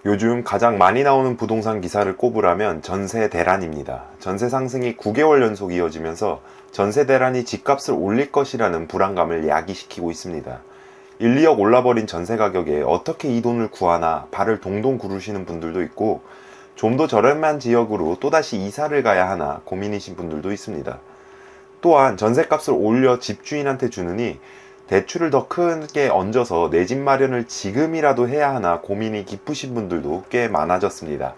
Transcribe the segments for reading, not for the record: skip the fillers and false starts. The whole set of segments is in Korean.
요즘 가장 많이 나오는 부동산 기사를 꼽으라면 전세 대란입니다. 전세 상승이 9개월 연속 이어지면서 전세 대란이 집값을 올릴 것이라는 불안감을 야기시키고 있습니다. 1, 2억 올라버린 전세 가격에 어떻게 이 돈을 구하나 발을 동동 구르시는 분들도 있고, 좀 더 저렴한 지역으로 또다시 이사를 가야 하나 고민이신 분들도 있습니다. 또한 전세값을 올려 집주인한테 주느니 대출을 더 크게 얹어서 내 집 마련을 지금이라도 해야 하나 고민이 깊으신 분들도 꽤 많아졌습니다.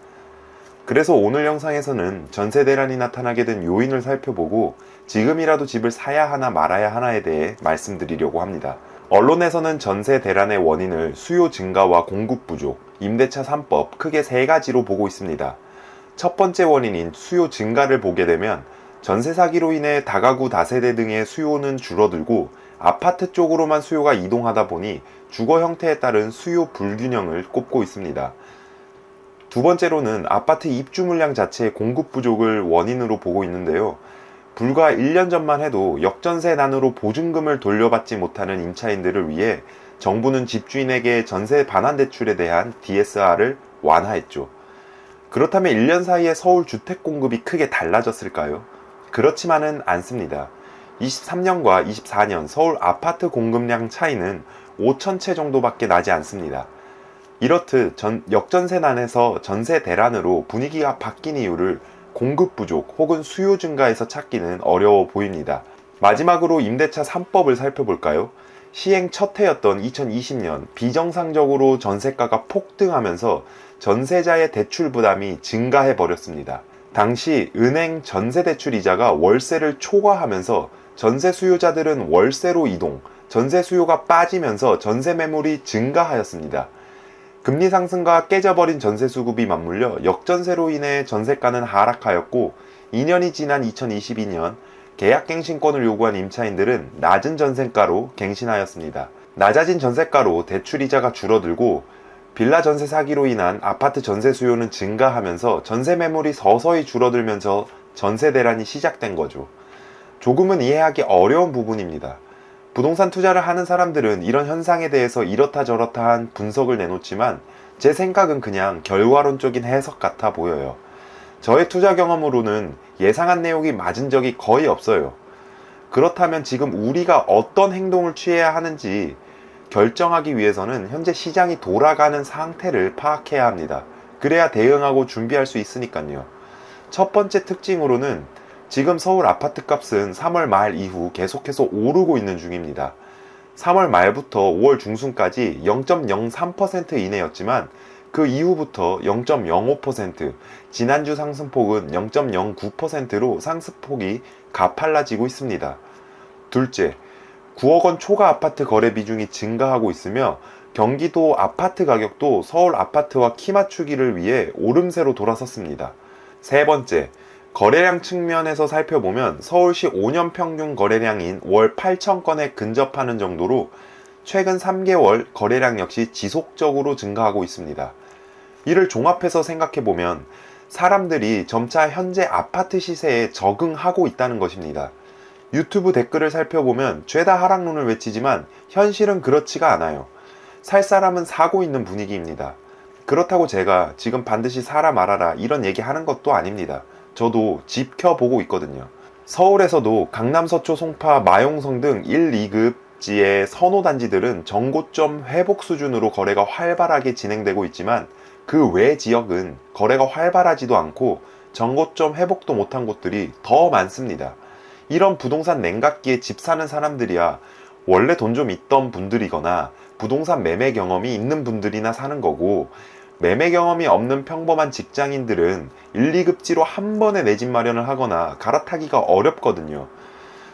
그래서 오늘 영상에서는 전세 대란이 나타나게 된 요인을 살펴보고 지금이라도 집을 사야 하나 말아야 하나에 대해 말씀드리려고 합니다. 언론에서는 전세 대란의 원인을 수요 증가와 공급 부족, 임대차 3법 크게 세 가지로 보고 있습니다. 첫 번째 원인인 수요 증가를 보게 되면 전세 사기로 인해 다가구 다세대 등의 수요는 줄어들고 아파트 쪽으로만 수요가 이동하다 보니 주거 형태에 따른 수요 불균형을 꼽고 있습니다. 두 번째로는 아파트 입주 물량 자체의 공급 부족을 원인으로 보고 있는데요. 불과 1년 전만 해도 역전세난으로 보증금을 돌려받지 못하는 임차인들을 위해 정부는 집주인에게 전세 반환 대출에 대한 DSR을 완화했죠. 그렇다면 1년 사이에 서울 주택 공급이 크게 달라졌을까요? 그렇지만은 않습니다. 23년과 24년 서울 아파트 공급량 차이는 5천 채 정도밖에 나지 않습니다. 이렇듯 역전세난에서 전세 대란으로 분위기가 바뀐 이유를 공급 부족 혹은 수요 증가에서 찾기는 어려워 보입니다. 마지막으로 임대차 3법을 살펴볼까요? 시행 첫 해였던 2020년 비정상적으로 전세가가 폭등하면서 전세자의 대출 부담이 증가해 버렸습니다. 당시 은행 전세대출 이자가 월세를 초과하면서 전세 수요자들은 월세로 이동, 전세 수요가 빠지면서 전세 매물이 증가하였습니다. 금리 상승과 깨져버린 전세 수급이 맞물려 역전세로 인해 전세가는 하락하였고, 2년이 지난 2022년 계약갱신권을 요구한 임차인들은 낮은 전세가로 갱신하였습니다. 낮아진 전세가로 대출이자가 줄어들고 빌라 전세 사기로 인한 아파트 전세 수요는 증가하면서 전세 매물이 서서히 줄어들면서 전세 대란이 시작된 거죠. 조금은 이해하기 어려운 부분입니다. 부동산 투자를 하는 사람들은 이런 현상에 대해서 이렇다 저렇다 한 분석을 내놓지만 제 생각은 그냥 결과론적인 해석 같아 보여요. 저의 투자 경험으로는 예상한 내용이 맞은 적이 거의 없어요. 그렇다면 지금 우리가 어떤 행동을 취해야 하는지 결정하기 위해서는 현재 시장이 돌아가는 상태를 파악해야 합니다. 그래야 대응하고 준비할 수 있으니까요. 첫 번째 특징으로는 지금 서울 아파트 값은 3월 말 이후 계속해서 오르고 있는 중입니다. 3월 말부터 5월 중순까지 0.03% 이내였지만 그 이후부터 0.05%, 지난주 상승폭은 0.09%로 상승폭이 가팔라지고 있습니다. 둘째, 9억 원 초과 아파트 거래 비중이 증가하고 있으며 경기도 아파트 가격도 서울 아파트와 키 맞추기를 위해 오름세로 돌아섰습니다. 세 번째, 거래량 측면에서 살펴보면 서울시 5년 평균 거래량인 월 8천 건에 근접하는 정도로 최근 3개월 거래량 역시 지속적으로 증가하고 있습니다. 이를 종합해서 생각해보면 사람들이 점차 현재 아파트 시세에 적응하고 있다는 것입니다. 유튜브 댓글을 살펴보면 죄다 하락론을 외치지만 현실은 그렇지가 않아요. 살 사람은 사고 있는 분위기입니다. 그렇다고 제가 지금 반드시 사라 말아라 이런 얘기 하는 것도 아닙니다. 저도 지켜보고 있거든요. 서울에서도 강남, 서초, 송파, 마용성 등 1, 2급지의 선호단지들은 정고점 회복 수준으로 거래가 활발하게 진행되고 있지만 그 외 지역은 거래가 활발하지도 않고 정고점 회복도 못한 곳들이 더 많습니다. 이런 부동산 냉각기에 집 사는 사람들이야 원래 돈 좀 있던 분들이거나 부동산 매매 경험이 있는 분들이나 사는 거고, 매매 경험이 없는 평범한 직장인들은 1, 2급지로 한 번에 내 집 마련을 하거나 갈아타기가 어렵거든요.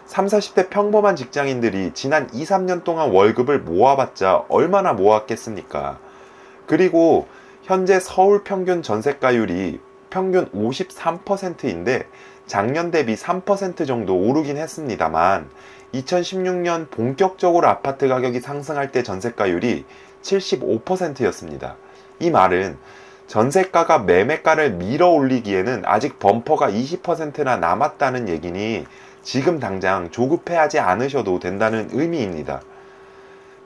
3, 40대 평범한 직장인들이 지난 2, 3년 동안 월급을 모아봤자 얼마나 모았겠습니까? 그리고 현재 서울 평균 전세가율이 평균 53%인데 작년 대비 3% 정도 오르긴 했습니다만 2016년 본격적으로 아파트 가격이 상승할 때 전세가율이 75%였습니다. 이 말은 전세가가 매매가를 밀어 올리기에는 아직 범퍼가 20%나 남았다는 얘기니 지금 당장 조급해하지 않으셔도 된다는 의미입니다.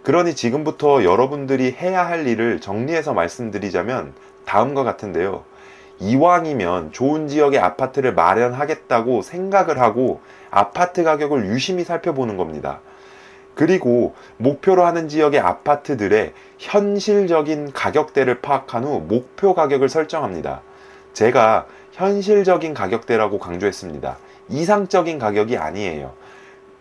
그러니 지금부터 여러분들이 해야 할 일을 정리해서 말씀드리자면 다음과 같은데요. 이왕이면 좋은 지역의 아파트를 마련하겠다고 생각을 하고 아파트 가격을 유심히 살펴보는 겁니다. 그리고 목표로 하는 지역의 아파트들의 현실적인 가격대를 파악한 후 목표 가격을 설정합니다. 제가 현실적인 가격대라고 강조했습니다. 이상적인 가격이 아니에요.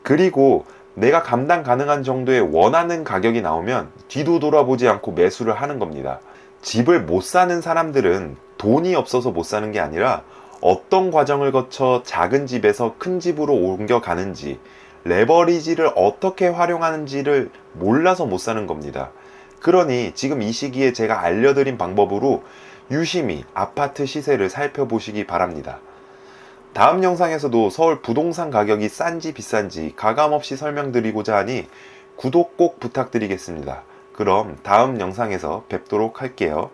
그리고 내가 감당 가능한 정도의 원하는 가격이 나오면 뒤도 돌아보지 않고 매수를 하는 겁니다. 집을 못 사는 사람들은 돈이 없어서 못 사는 게 아니라 어떤 과정을 거쳐 작은 집에서 큰 집으로 옮겨가는지, 레버리지를 어떻게 활용하는지를 몰라서 못 사는 겁니다. 그러니 지금 이 시기에 제가 알려드린 방법으로 유심히 아파트 시세를 살펴보시기 바랍니다. 다음 영상에서도 서울 부동산 가격이 싼지 비싼지 가감없이 설명드리고자 하니 구독 꼭 부탁드리겠습니다. 그럼 다음 영상에서 뵙도록 할게요.